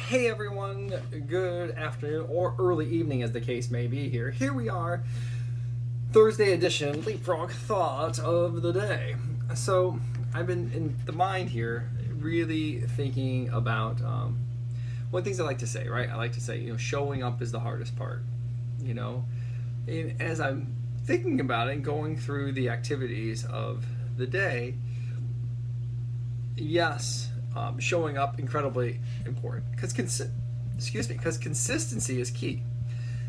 Hey everyone, good afternoon or early evening as the case may be here. Here we are, Thursday edition Leapfrog thought of the day. So I've been in the mind here really thinking about one of the things I like to say, right? I like to say, showing up is the hardest part, And as I'm thinking about it and going through the activities of the day, yes, showing up incredibly important because consistency is key.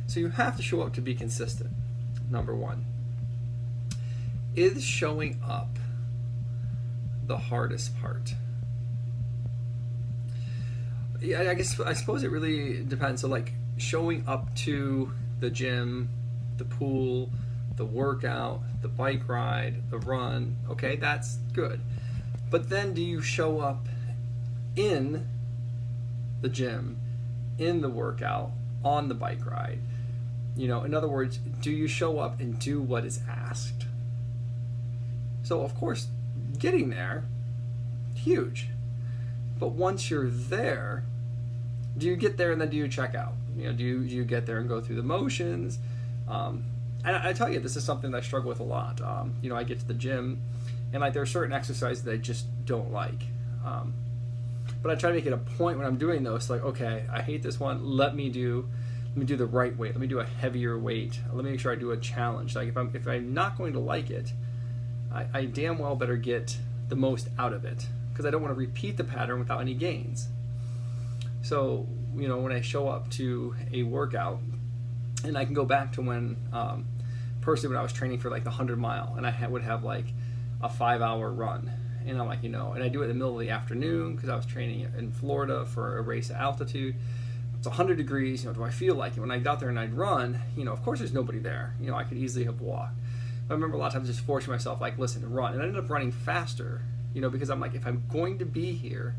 So you have to show up to be consistent. Number one, is showing up the hardest part? Yeah, I suppose it really depends. So like showing up to the gym, the pool, the workout, the bike ride, the run, okay, that's good. But then do you show up in the gym, in the workout, on the bike ride? In other words, do you show up and do what is asked? So of course, getting there, huge. But once you're there, do you get there and then do you check out? Do you get there and go through the motions? And I tell you, this is something that I struggle with a lot. I get to the gym, and there are certain exercises that I just don't like. But I try to make it a point when I'm doing those, okay, I hate this one. Let me do the right weight. Let me do a heavier weight. Let me make sure I do a challenge. If I'm not going to like it, I damn well better get the most out of it because I don't want to repeat the pattern without any gains. So when I show up to a workout, and I can go back to when personally when I was training for the 100-mile, and I would have a 5-hour run. And I'm and I do it in the middle of the afternoon because I was training in Florida for a race at altitude. It's 100 degrees. Do I feel like it? When I got there and I'd run, of course there's nobody there. I could easily have walked. But I remember a lot of times just forcing myself, listen, run. And I ended up running faster, because I'm if I'm going to be here,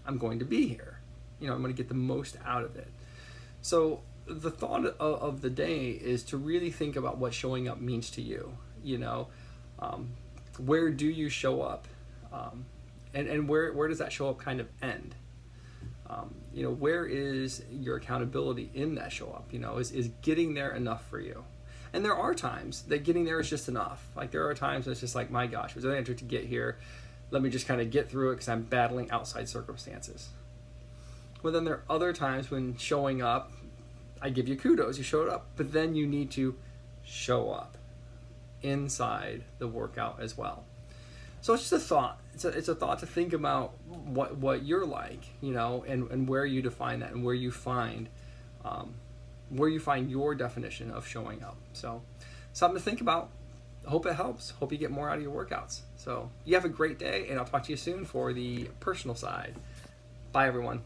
I'm going to be here. I'm going to get the most out of it. So the thought of the day is to really think about what showing up means to you. Where do you show up? And where does that show up kind of end? Where is your accountability in that show up? Is getting there enough for you? And there are times that getting there is just enough. There are times when it's just my gosh, it was really interesting to get here. Let me just kind of get through it because I'm battling outside circumstances. Well, then there are other times when showing up, I give you kudos, you showed up, but then you need to show up inside the workout as well. So it's just a thought. It's a thought to think about what you're like, and where you define that and where you find your definition of showing up. So something to think about. Hope it helps. Hope you get more out of your workouts. So you have a great day, and I'll talk to you soon for the personal side. Bye, everyone.